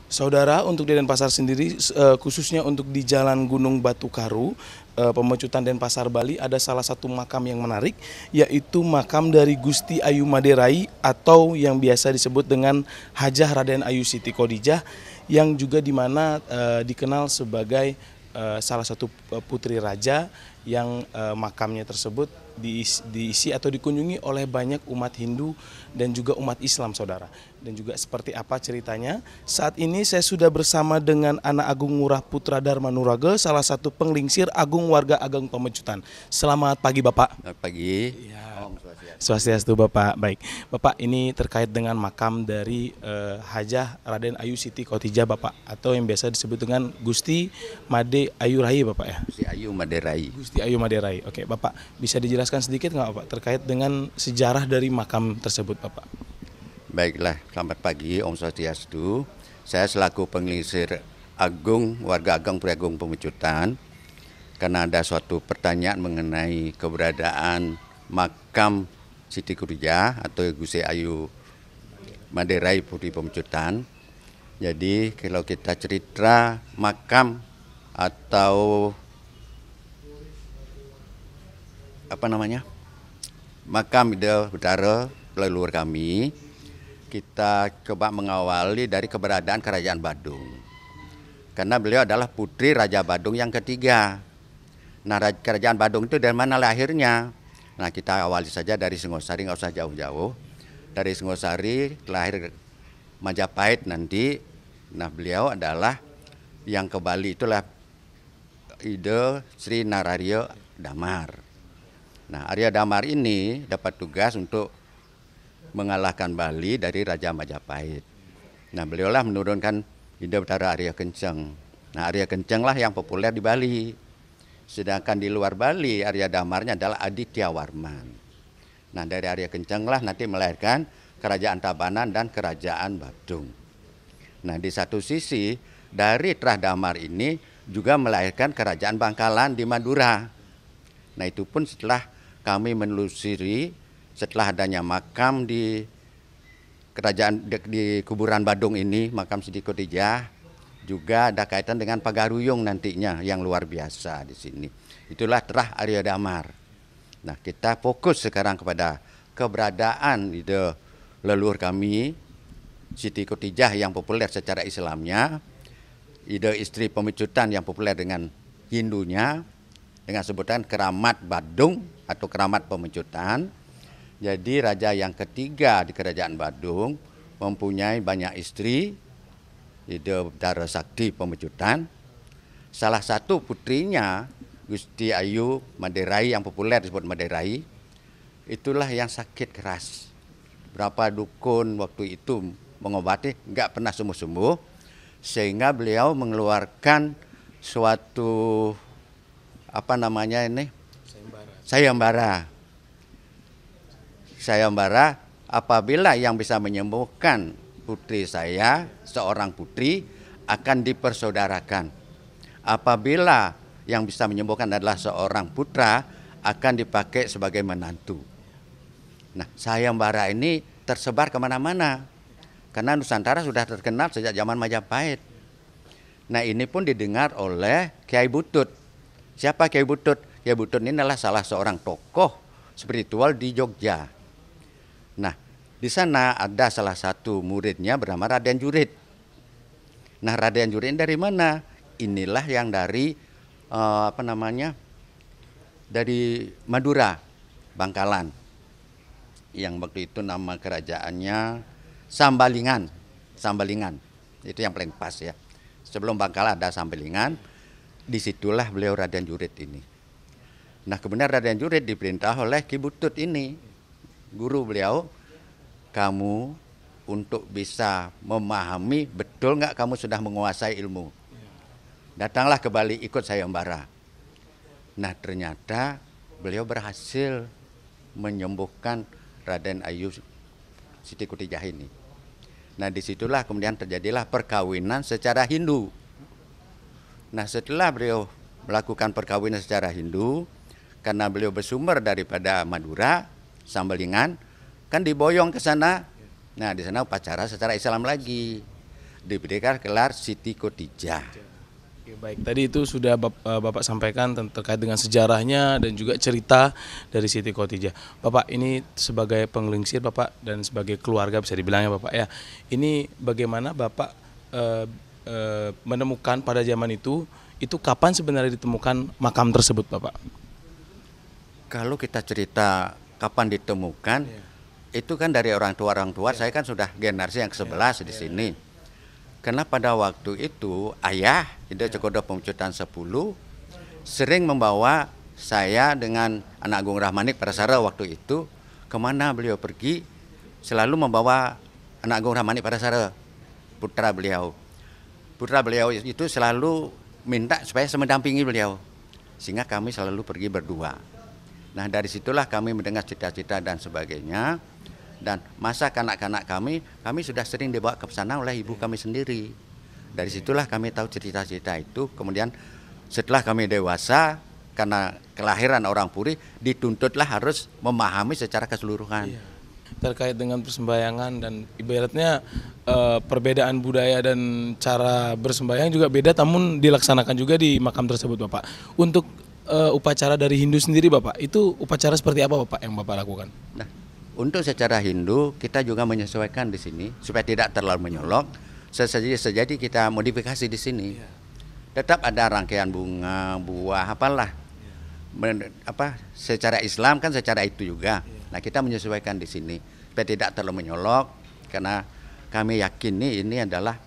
Saudara, untuk di Denpasar sendiri, khususnya untuk di Jalan Gunung Batu Karu, Pemecutan Denpasar, Bali, ada salah satu makam yang menarik, yaitu makam dari Gusti Ayu Maderai atau yang biasa disebut dengan Hajah Raden Ayu Siti Khadijah, yang juga dimana dikenal sebagai salah satu putri raja yang makamnya tersebut diisi atau dikunjungi oleh banyak umat Hindu dan juga umat Islam, saudara. Dan juga seperti apa ceritanya, saat ini saya sudah bersama dengan Anak Agung Ngurah Putra Dharma Nurage, salah satu penglingsir agung warga Ageng Pemecutan. Selamat pagi, Bapak. Selamat pagi. Ya. Om Swastiastu. Swastiastu, Bapak. Baik, Bapak, ini terkait dengan makam dari Hajah Raden Ayu Siti Khadijah, Bapak, atau yang biasa disebut dengan Gusti Made Ayu Rai, Bapak ya. Si Ayu Maderai. Gusti Ayu Maderai. Oke, Bapak, bisa dijelaskan sedikit nggak, Bapak, terkait dengan sejarah dari makam tersebut, Bapak? Baiklah, selamat pagi Om Swastiastu. Saya selaku penglingsir agung warga Ageng Priagung Pemecutan, karena ada suatu pertanyaan mengenai keberadaan makam Siti Khadijah atau Gusti Ayu Maderai Putri Pemecutan. Jadi kalau kita cerita makam atau makam Ida Betara leluhur kami, kita coba mengawali dari keberadaan Kerajaan Badung. Karena beliau adalah putri Raja Badung yang ketiga. Nah, Kerajaan Badung itu dari mana lahirnya? Nah, kita awali saja dari Singosari, nggak usah jauh-jauh. Dari Singosari lahir Majapahit nanti. Nah, beliau adalah yang ke Bali itulah Ide Sri Nararia Damar. Nah, Arya Damar ini dapat tugas untuk mengalahkan Bali dari Raja Majapahit. Nah, beliaulah menurunkan Ida Betara Arya Kenceng. Nah, Arya Kenceng lah yang populer di Bali. Sedangkan di luar Bali, Arya Damarnya adalah Aditya Warman. Nah, dari Arya Kenceng lah nanti melahirkan Kerajaan Tabanan dan Kerajaan Badung. Nah, di satu sisi, dari Trah Damar ini juga melahirkan Kerajaan Bangkalan di Madura. Nah, itu pun setelah kami menelusuri, setelah adanya makam di kerajaan di kuburan Badung ini, makam Siti Khadijah, juga ada kaitan dengan Pagaruyung nantinya yang luar biasa di sini. Itulah Trah Arya Damar. Nah, kita fokus sekarang kepada keberadaan ide leluhur kami Siti Khadijah yang populer secara Islamnya, ide istri Pemecutan yang populer dengan Hindunya, dengan sebutan Keramat Badung atau Keramat Pemecutan. Jadi raja yang ketiga di Kerajaan Badung mempunyai banyak istri, Ide Betara Sakti Pemecutan. Salah satu putrinya Gusti Ayu Maderai yang populer disebut Maderai, itulah yang sakit keras. Berapa dukun waktu itu mengobati nggak pernah sembuh-sembuh, sehingga beliau mengeluarkan suatu sayembara. Sayembara, apabila yang bisa menyembuhkan putri saya, seorang putri, akan dipersaudarakan. Apabila yang bisa menyembuhkan adalah seorang putra, akan dipakai sebagai menantu. Nah, sayembara ini tersebar kemana-mana. Karena Nusantara sudah terkenal sejak zaman Majapahit. Nah, ini pun didengar oleh Kiai Butut. Siapa Kiai Butut? Kiai Butut ini adalah salah seorang tokoh spiritual di Jogja. Nah, di sana ada salah satu muridnya bernama Raden Jurid. Nah, Raden Jurid ini dari mana? Inilah yang dari dari Madura, Bangkalan. Yang waktu itu nama kerajaannya Sambalingan. Sambalingan. Itu yang paling pas ya. Sebelum Bangkalan ada Sambalingan. Disitulah beliau Raden Jurid ini. Nah, kemudian Raden Jurid diperintah oleh Ki Butut ini, guru beliau, kamu untuk bisa memahami betul nggak kamu sudah menguasai ilmu. Datanglah ke Bali ikut sayembara. Nah, ternyata beliau berhasil menyembuhkan Raden Ayu Siti Khadijah ini. Nah, disitulah kemudian terjadilah perkawinan secara Hindu. Nah, setelah beliau melakukan perkawinan secara Hindu, karena beliau bersumber daripada Madura, Sambalingan, kan diboyong ke sana. Nah, di sana upacara secara Islam lagi. diberikan gelar Siti Khotijah. Oke, baik, tadi itu sudah Bapak sampaikan terkait dengan sejarahnya dan juga cerita dari Siti Khotijah. Bapak ini sebagai penggelingsir Bapak dan sebagai keluarga bisa dibilangnya Bapak ya. Ini bagaimana Bapak menemukan pada zaman itu kapan sebenarnya ditemukan makam tersebut Bapak? Kalau kita cerita kapan ditemukan, itu kan dari orang tua. Saya kan sudah generasi yang ke-11 di sini. Karena pada waktu itu ayah Ida Cokodo Pemecutan 10 sering membawa saya dengan Anak Agung Rahmanik Parasara waktu itu, kemana beliau pergi selalu membawa Anak Agung Rahmanik Parasara, putra beliau. Putra beliau itu selalu minta supaya saya mendampingi beliau, sehingga kami selalu pergi berdua. Nah dari situlah kami mendengar cita-cita dan sebagainya. Dan masa kanak-kanak kami sudah sering dibawa ke sana oleh ibu kami sendiri. Dari situlah kami tahu cerita-cerita itu. Kemudian setelah kami dewasa, karena kelahiran orang Puri, dituntutlah harus memahami secara keseluruhan. Terkait dengan persembayangan dan ibaratnya perbedaan budaya dan cara bersembayang juga beda, namun dilaksanakan juga di makam tersebut Bapak. Untuk upacara dari Hindu sendiri Bapak, itu upacara seperti apa Bapak yang Bapak lakukan? Nah, untuk secara Hindu kita juga menyesuaikan di sini supaya tidak terlalu menyolok. Sejadi kita modifikasi di sini. Tetap ada rangkaian bunga, buah, apalah. Secara Islam kan secara itu juga. Nah kita menyesuaikan di sini supaya tidak terlalu menyolok, karena kami yakin ini adalah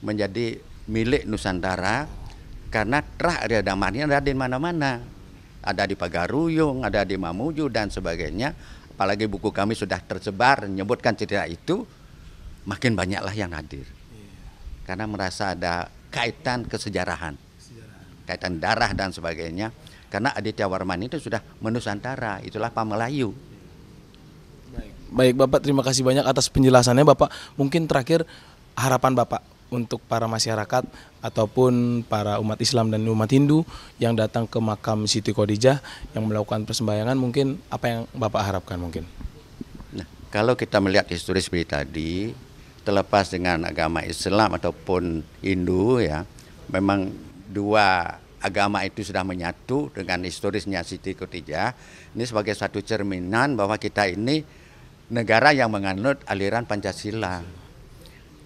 menjadi milik Nusantara, karena Trah Arya Damar ini ada di mana-mana. Ada di Pagaruyung, ada di Mamuju dan sebagainya. Apalagi buku kami sudah tersebar menyebutkan cerita itu, makin banyaklah yang hadir. Karena merasa ada kaitan kesejarahan, kaitan darah dan sebagainya. Karena Aditya Warman itu sudah menusantara, itulah Pamelayu. Baik Bapak, terima kasih banyak atas penjelasannya Bapak. Mungkin terakhir harapan Bapak untuk para masyarakat ataupun para umat Islam dan umat Hindu yang datang ke makam Siti Khotijah yang melakukan persembayangan, mungkin apa yang Bapak harapkan mungkin? Nah, kalau kita melihat historis seperti tadi, terlepas dengan agama Islam ataupun Hindu ya, memang dua agama itu sudah menyatu dengan historisnya Siti Khotijah. Ini sebagai satu cerminan bahwa kita ini negara yang menganut aliran Pancasila.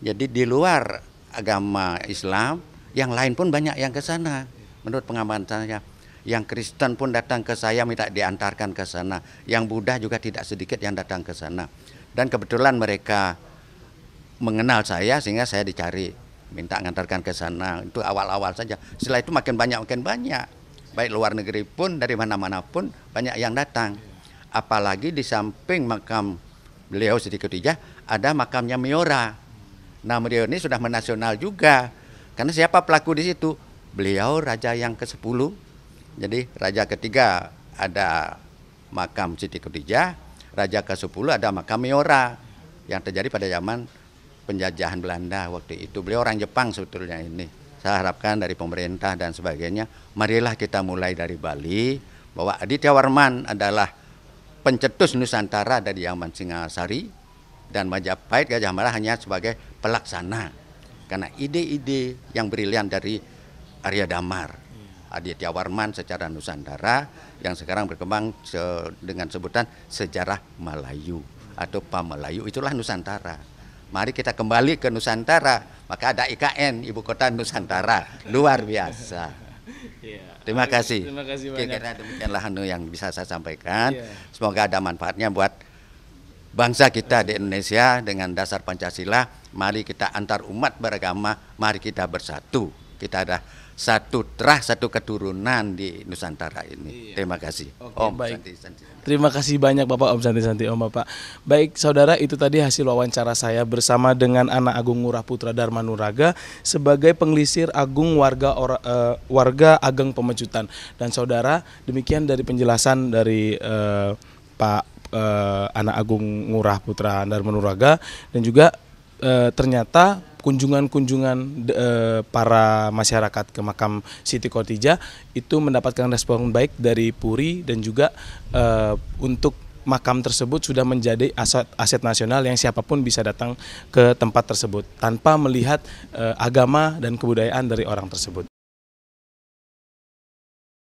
Jadi di luar agama Islam, yang lain pun banyak yang ke sana. Menurut pengamatan saya, yang Kristen pun datang ke saya minta diantarkan ke sana. Yang Buddha juga tidak sedikit yang datang ke sana. Dan kebetulan mereka mengenal saya sehingga saya dicari, minta mengantarkan ke sana. Itu awal-awal saja. Setelah itu makin banyak. Baik luar negeri pun, dari mana-mana pun banyak yang datang. Apalagi di samping makam beliau Siti Khotijah ada makamnya Miora. Nah beliau ini sudah menasional juga, karena siapa pelaku di situ? Beliau raja yang ke-10. Jadi raja ketiga ada makam Siti Khotijah, raja ke-10 ada makam Miora yang terjadi pada zaman penjajahan Belanda waktu itu. Beliau orang Jepang sebetulnya ini. Saya harapkan dari pemerintah dan sebagainya, marilah kita mulai dari Bali, bahwa Aditya Warman adalah pencetus Nusantara dari zaman Singasari, dan Majapahit Gajah Mada hanya sebagai pelaksana. Karena ide-ide yang brilian dari Arya Damar, Aditya Warman secara Nusantara, yang sekarang berkembang dengan sebutan sejarah Melayu atau Pamelayu, itulah Nusantara. Mari kita kembali ke Nusantara, maka ada IKN, Ibu Kota Nusantara, luar biasa. Terima kasih. Terima kasih banyak. Kira-kira demikianlah yang bisa saya sampaikan. Semoga ada manfaatnya buat bangsa kita di Indonesia dengan dasar Pancasila. Mari kita antar umat beragama, mari kita bersatu. Kita ada satu terah, satu keturunan di Nusantara ini. Terima kasih. Oke, baik. Terima kasih banyak Bapak, Om Santi Om Bapak. Baik saudara, itu tadi hasil wawancara saya bersama dengan Anak Agung Ngurah Putra Darmanuraga sebagai penglisir agung warga Ageng Pemecutan. Dan saudara, demikian dari penjelasan dari Pak Anak Agung Ngurah Putra Darmanuraga, dan juga ternyata kunjungan-kunjungan para masyarakat ke makam Siti Khotijah itu mendapatkan respon baik dari Puri dan juga untuk makam tersebut sudah menjadi aset nasional yang siapapun bisa datang ke tempat tersebut tanpa melihat agama dan kebudayaan dari orang tersebut.